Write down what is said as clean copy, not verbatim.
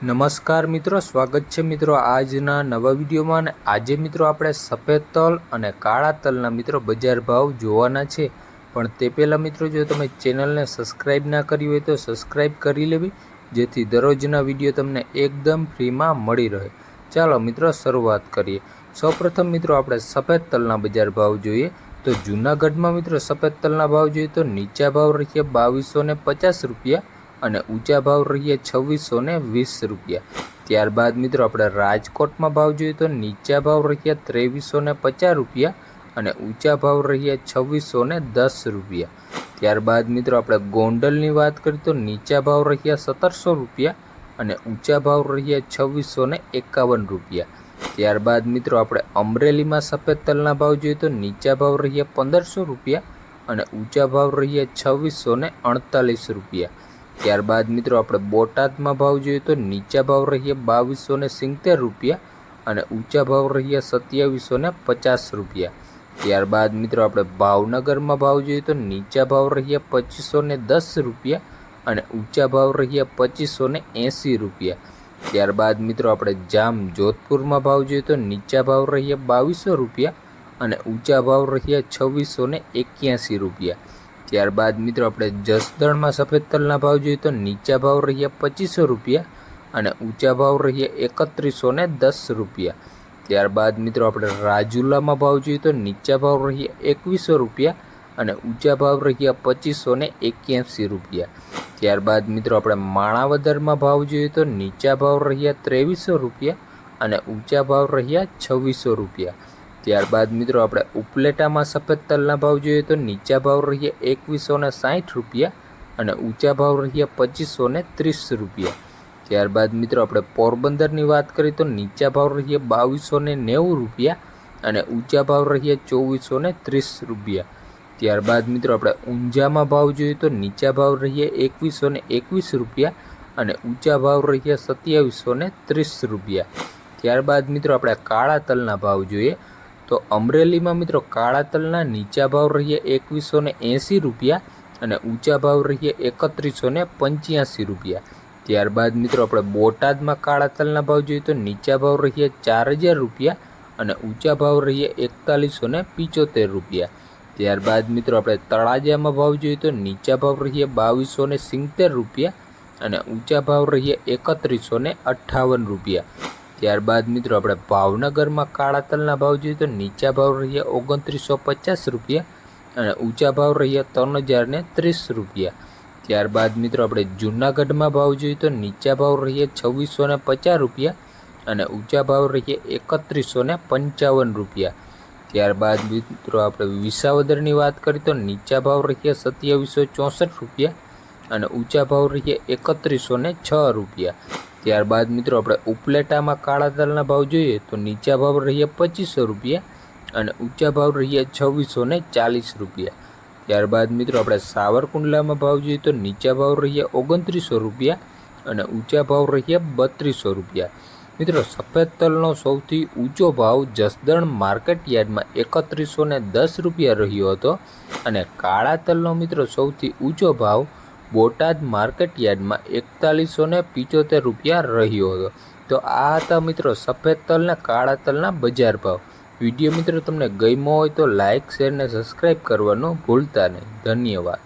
નમસ્કાર મિત્રો, સ્વાગત છે મિત્રો આજના નવા વિડીયોમાં। અને આજે મિત્રો આપણે સફેદ તલ અને કાળા તલના મિત્રો બજાર ભાવ જોવાના છે। પણ તે પહેલાં મિત્રો જો તમે ચેનલને સબસ્ક્રાઈબ ના કરી હોય તો સબસ્ક્રાઈબ કરી લેવી, જેથી દરરોજના વિડીયો તમને એકદમ ફ્રીમાં મળી રહે। ચાલો મિત્રો શરૂઆત કરીએ। સૌપ્રથમ મિત્રો આપણે સફેદ તલના બજાર ભાવ જોઈએ તો જૂનાગઢમાં મિત્રો સફેદ તલના ભાવ જોઈએ તો નીચા ભાવ રહીએ 2250 રૂપિયા અને ઊંચા ભાવ રહીએ 2620 રૂપિયા। ત્યારબાદ મિત્રો આપણે રાજકોટમાં ભાવ જોઈએ તો નીચા ભાવ રહીએ 2350 રૂપિયા અને ઊંચા ભાવ રહીએ 2610 રૂપિયા। ત્યારબાદ મિત્રો આપણે ગોંડલની વાત કરીએ તો નીચા ભાવ રહ્યા 1700 રૂપિયા અને ઊંચા ભાવ રહ્યા 2651 રૂપિયા। ત્યારબાદ મિત્રો આપણે અમરેલીમાં સફેદ તલના ભાવ જોઈએ તો નીચા ભાવ રહ્યા 1500 રૂપિયા અને ઊંચા ભાવ રહ્યા 2648 રૂપિયા। ત્યારબાદ મિત્રો આપણે બોટાદમાં ભાવ જોઈએ તો નીચા ભાવ રહીએ 2270 રૂપિયા અને ઊંચા ભાવ રહીએ 2750 રૂપિયા। ત્યારબાદ મિત્રો આપણે ભાવનગરમાં ભાવ જોઈએ તો નીચા ભાવ રહીએ 2510 રૂપિયા અને ઊંચા ભાવ રહીએ 2580 રૂપિયા। ત્યારબાદ મિત્રો આપણે જામ જોધપુરમાં ભાવ જોઈએ તો નીચા ભાવ રહીએ 2200 રૂપિયા અને ઊંચા ભાવ રહીએ 2681 રૂપિયા। ત્યારબાદ મિત્રો આપણે જસદણમાં સફેદ તલના ભાવ જોઈએ તો નીચા ભાવ રહ્યા 2500 રૂપિયા અને ઊંચા ભાવ રહ્યા 3110 રૂપિયા। ત્યારબાદ મિત્રો આપણે રાજુલામાં ભાવ જોઈએ તો નીચા ભાવ રહ્યા 2100 રૂપિયા અને ઊંચા ભાવ રહ્યા 2581 રૂપિયા। ત્યારબાદ મિત્રો આપણે માણાવદરમાં ભાવ જોઈએ તો નીચા ભાવ રહ્યા 2300 રૂપિયા અને ઊંચા ભાવ રહ્યા 2600 રૂપિયા। ત્યારબાદ મિત્રો આપણે ઉપલેટામાં સફેદ તલના ભાવ જોઈએ તો નીચા ભાવ રહીએ 2160 રૂપિયા અને ઊંચા ભાવ રહ્યા 2530 રૂપિયા। ત્યારબાદ મિત્રો આપણે પોરબંદરની વાત કરીએ તો નીચા ભાવ રહીએ 2290 રૂપિયા અને ઊંચા ભાવ રહીએ 2430 રૂપિયા। ત્યારબાદ મિત્રો આપણે ઊંઝામાં ભાવ જોઈએ તો નીચા ભાવ રહીએ 2121 રૂપિયા અને ઊંચા ભાવ રહીએ 2730 રૂપિયા। ત્યારબાદ મિત્રો આપણે કાળા તલના ભાવ જોઈએ તો અમરેલીમાં મિત્રો કાળા તલના નીચા ભાવ રહીએ 2180 રૂપિયા અને ઊંચા ભાવ રહીએ 3185 રૂપિયા। ત્યારબાદ મિત્રો આપણે બોટાદમાં કાળા તલના ભાવ જોઈએ તો નીચા ભાવ રહીએ 4000 રૂપિયા અને ઊંચા ભાવ રહીએ 4175 રૂપિયા। ત્યારબાદ મિત્રો આપણે તળાજામાં ભાવ જોઈએ તો નીચા ભાવ રહીએ 2270 રૂપિયા અને ઊંચા ભાવ રહીએ 3158 રૂપિયા। ત્યારબાદ મિત્રો આપણે ભાવનગરમાં કાળા તલના ભાવ જોઈએ તો નીચા ભાવ રહીએ 2950 રૂપિયા અને ઊંચા ભાવ રહીએ 3030 રૂપિયા। ત્યારબાદ મિત્રો આપણે જૂનાગઢમાં ભાવ જોઈએ તો નીચા ભાવ રહીએ 2650 રૂપિયા અને ઊંચા ભાવ રહીએ 3155 રૂપિયા। ત્યારબાદ મિત્રો આપણે વિસાવદરની વાત કરીએ તો નીચા ભાવ રહીએ 2764 રૂપિયા અને ઊંચા ભાવ રહીએ 3106 રૂપિયા। ત્યારબાદ મિત્રો આપણે ઉપલેટામાં કાળા તલના ભાવ જોઈએ તો નીચા ભાવ રહીએ 2500 રૂપિયા અને ઊંચા ભાવ રહીએ 2640 રૂપિયા। ત્યારબાદ મિત્રો આપણે સાવરકુંડલામાં ભાવ જોઈએ તો નીચા ભાવ રહીએ 2900 રૂપિયા અને ઊંચા ભાવ રહીએ 3200 રૂપિયા। મિત્રો સફેદ તલનો સૌથી ઊંચો ભાવ જસદણ માર્કેટ યાર્ડમાં 3110 રૂપિયા રહ્યો હતો અને કાળા તલનો મિત્રો સૌથી ઊંચો ભાવ બોટાદ માર્કેટ યાર્ડમાં 4175 રૂપિયા રહ્યો હતો। તો આ હતા મિત્રો સફેદ તલ અને કાળા તલના બજાર ભાવ। વિડીયો મિત્રો તમને ગમ્યો હોય તો લાઇક, શેર અને સબસ્ક્રાઈબ કરવાનું ભૂલતા નહીં। ધન્યવાદ।